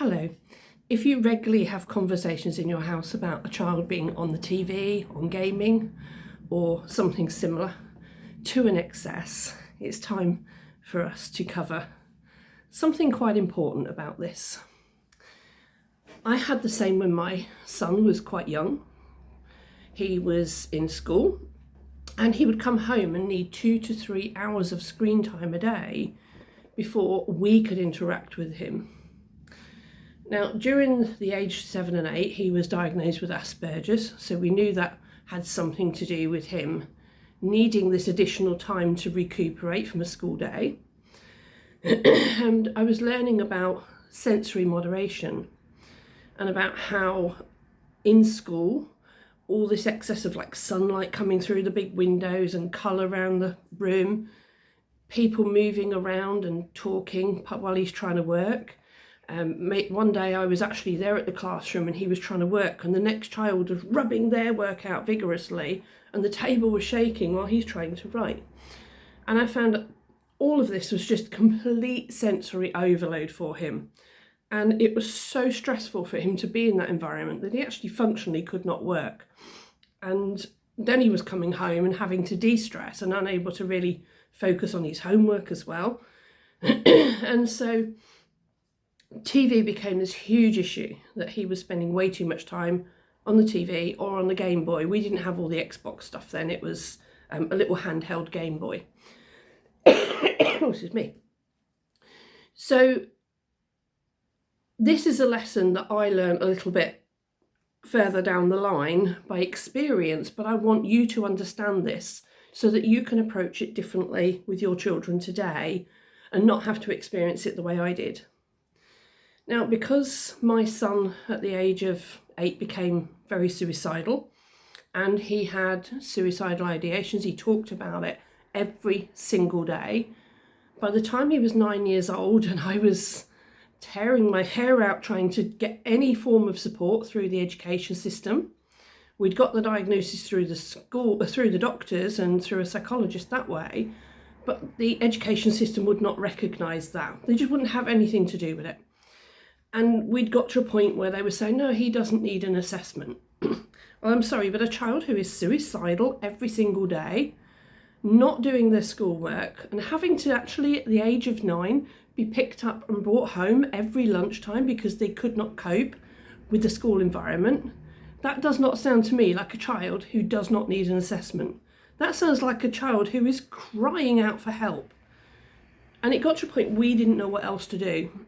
Hello. If you regularly have conversations in your house about a child being on the TV, on gaming, or something similar to an excess, it's time for us to cover something quite important about this. I had the same when my son was quite young. He was in school and he would come home and need 2 to 3 hours of screen time a day before we could interact with him. Now, during the age 7 and 8, he was diagnosed with Asperger's, so we knew that had something to do with him needing this additional time to recuperate from a school day. And I was learning about sensory moderation and about how in school, all this excess of sunlight coming through the big windows and colour around the room, people moving around and talking while he's trying to work. One day I was actually there at the classroom and he was trying to work, and the next child was rubbing their work out vigorously and the table was shaking while he's trying to write. And I found that all of this was just complete sensory overload for him. And it was so stressful for him to be in that environment that he actually functionally could not work. And then he was coming home and having to de-stress and unable to really focus on his homework as well. And so TV became this huge issue, that he was spending way too much time on the TV or on the Game Boy. We didn't have all the Xbox stuff then. It was a little handheld Game Boy. Oh, excuse me. So this is a lesson that I learned a little bit further down the line by experience, but I want you to understand this so that you can approach it differently with your children today and not have to experience it the way I did. Now, because my son at the age of 8 became very suicidal and he had suicidal ideations, he talked about it every single day. By the time he was 9 years old and I was tearing my hair out trying to get any form of support through the education system, we'd got the diagnosis through the school, through the doctors and through a psychologist that way, but the education system would not recognise that. They just wouldn't have anything to do with it. And we'd got to a point where they were saying, no, he doesn't need an assessment. Well, I'm sorry, but a child who is suicidal every single day, not doing their schoolwork, and having to actually, at the age of 9, be picked up and brought home every lunchtime because they could not cope with the school environment, that does not sound to me like a child who does not need an assessment. That sounds like a child who is crying out for help. And it got to a point we didn't know what else to do.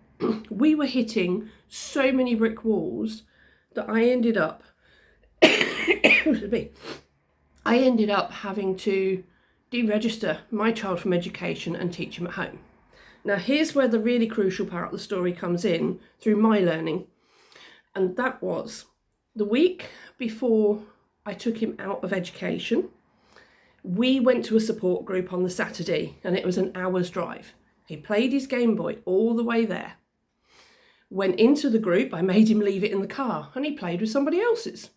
We were hitting so many brick walls that I ended up having to deregister my child from education and teach him at home. Now, here's where the really crucial part of the story comes in through my learning. And that was the week before I took him out of education, we went to a support group on the Saturday and it was an hour's drive. He played his Game Boy all the way there. Went into the group, I made him leave it in the car and he played with somebody else's.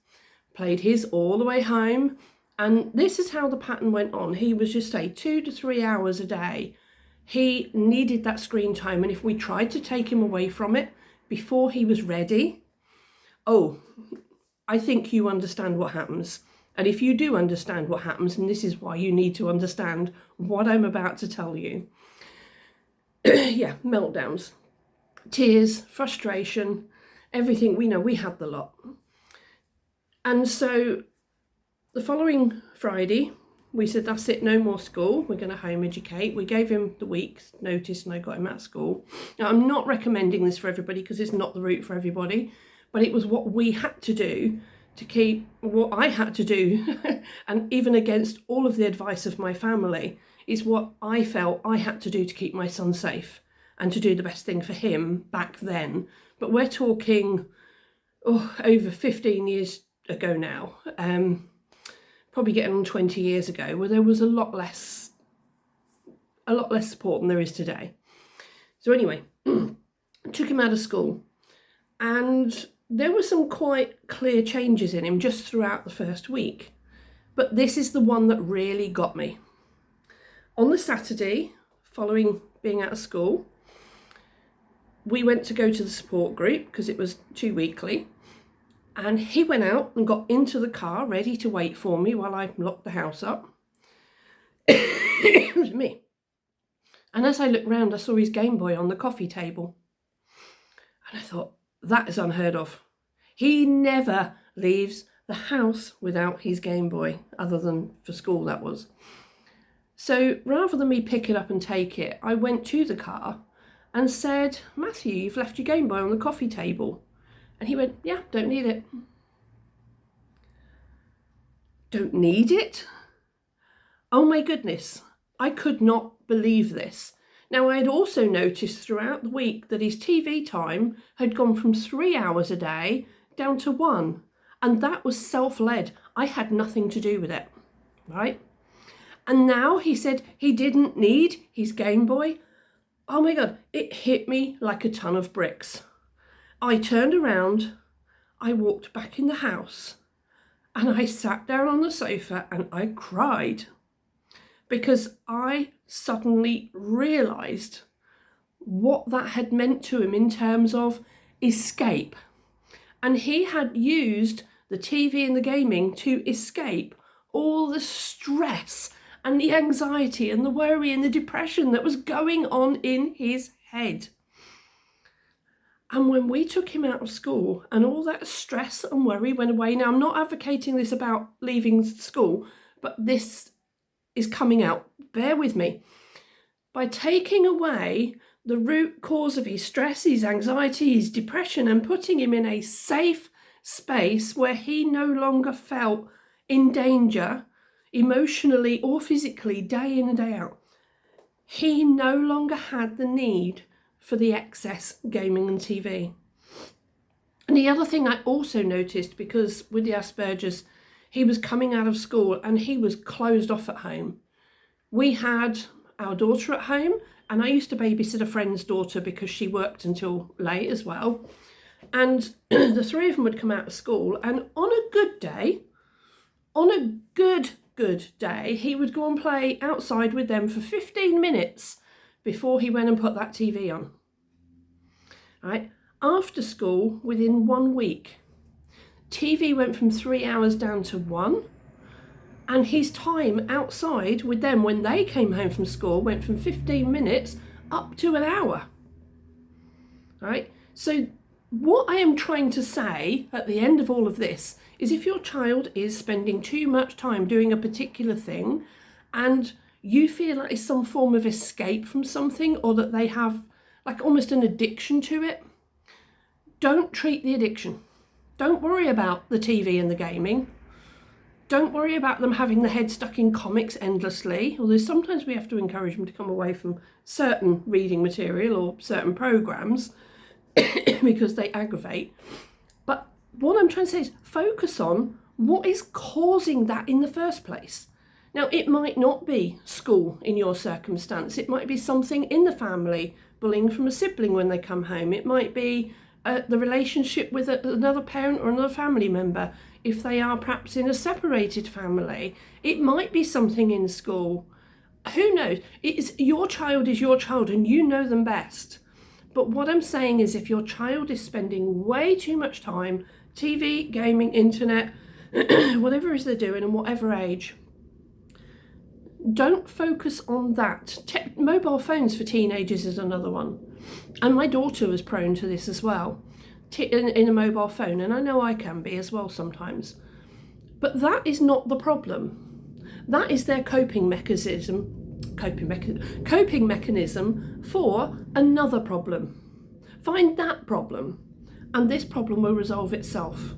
Played his all the way home. And this is how the pattern went on. He was just, say, 2 to 3 hours a day. He needed that screen time. And if we tried to take him away from it before he was ready, I think you understand what happens. And if you do understand what happens, and this is why you need to understand what I'm about to tell you. Yeah, meltdowns, tears, frustration, everything. We know we had the lot. And so the following Friday, we said, that's it, no more school. We're going to home educate. We gave him the week's notice and I got him at school. Now, I'm not recommending this for everybody because it's not the route for everybody, but it was what we had to do to keep, what I had to do, and even against all of the advice of my family, is what I felt I had to do to keep my son safe and to do the best thing for him back then. But we're talking over 15 years ago now, probably getting on 20 years ago, where there was a lot less support than there is today. So anyway, took him out of school, and there were some quite clear changes in him just throughout the first week. But this is the one that really got me. On the Saturday, following being out of school, we went to go to the support group because it was 2 weekly, and he went out and got into the car ready to wait for me while I locked the house up. It was me. And as I looked round, I saw his Game Boy on the coffee table. And I thought, that is unheard of. He never leaves the house without his Game Boy, other than for school, that was. So rather than me pick it up and take it, I went to the car and said, Matthew, you've left your Game Boy on the coffee table. And he went, yeah, don't need it. Don't need it? Oh my goodness, I could not believe this. Now, I had also noticed throughout the week that his TV time had gone from 3 hours a day down to 1. And that was self-led. I had nothing to do with it, right? And now he said he didn't need his Game Boy. Oh my God, it hit me like a ton of bricks. I turned around, I walked back in the house, and I sat down on the sofa and I cried because I suddenly realised what that had meant to him in terms of escape. And he had used the TV and the gaming to escape all the stress and the anxiety and the worry and the depression that was going on in his head. And when we took him out of school and all that stress and worry went away, now I'm not advocating this about leaving school, but this is coming out, bear with me. By taking away the root cause of his stress, his anxiety, his depression, and putting him in a safe space where he no longer felt in danger, emotionally or physically, day in and day out, he no longer had the need for the excess gaming and TV. And the other thing I also noticed, because with the Asperger's, he was coming out of school and he was closed off at home. We had our daughter at home, and I used to babysit a friend's daughter because she worked until late as well. And the three of them would come out of school, and on a good day, he would go and play outside with them for 15 minutes before he went and put that TV on. Right? After school, within 1 week, TV went from 3 hours down to 1, and his time outside with them when they came home from school went from 15 minutes up to an hour. Right? So what I am trying to say at the end of all of this is, if your child is spending too much time doing a particular thing and you feel like it's some form of escape from something, or that they have like almost an addiction to it, don't treat the addiction. Don't worry about the TV and the gaming. Don't worry about them having the head stuck in comics endlessly, although sometimes we have to encourage them to come away from certain reading material or certain programs because they aggravate. But what I'm trying to say is focus on what is causing that in the first place. Now, it might not be school in your circumstance. It might be something in the family, bullying from a sibling when they come home. It might be the relationship with another parent or another family member, if they are perhaps in a separated family. It might be something in school. Who knows? Your child is your child and you know them best. But what I'm saying is, if your child is spending way too much time, TV, gaming, internet, whatever it is they're doing and whatever age, don't focus on that. Mobile phones for teenagers is another one. And my daughter was prone to this as well, in a mobile phone. And I know I can be as well sometimes. But that is not the problem. That is their coping mechanism for another problem. Find that problem, and this problem will resolve itself.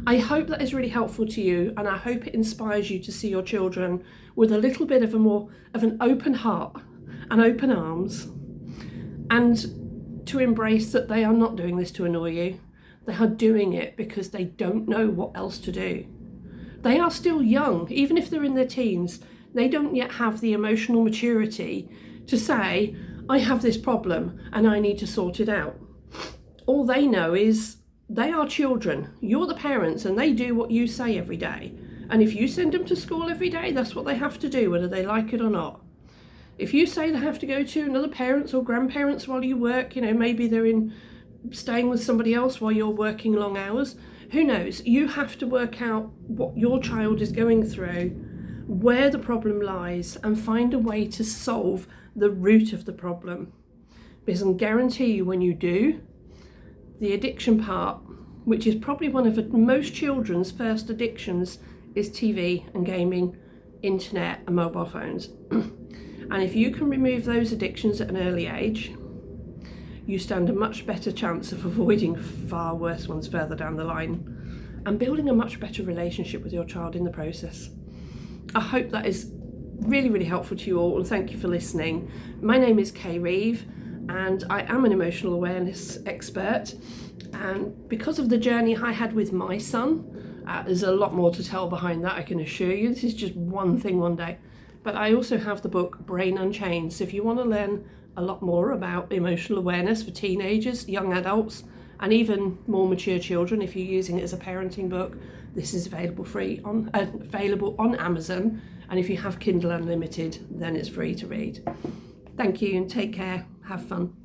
I hope that is really helpful to you, and I hope it inspires you to see your children with a little bit of an open heart and open arms, and to embrace that they are not doing this to annoy you. They are doing it because they don't know what else to do. They are still young, even if they're in their teens. They don't yet have the emotional maturity to say, I have this problem and I need to sort it out. All they know is they are children. You're the parents and they do what you say every day. And if you send them to school every day, that's what they have to do, whether they like it or not. If you say they have to go to another parent's or grandparents while you work, maybe they're staying with somebody else while you're working long hours, who knows? You have to work out what your child is going through, where the problem lies, and find a way to solve the root of the problem. Because I can guarantee you, when you do, the addiction part, which is probably one of most children's first addictions, is TV and gaming, internet and mobile phones. And if you can remove those addictions at an early age, you stand a much better chance of avoiding far worse ones further down the line and building a much better relationship with your child in the process. I hope that is really, really helpful to you all, and thank you for listening. My name is Kay Reeve, and I am an emotional awareness expert. And because of the journey I had with my son, there's a lot more to tell behind that, I can assure you. This is just one thing one day. But I also have the book Brain Unchained. So if you want to learn a lot more about emotional awareness for teenagers, young adults, and even more mature children, if you're using it as a parenting book, this is available on Amazon. And if you have Kindle Unlimited, then it's free to read. Thank you and take care. Have fun.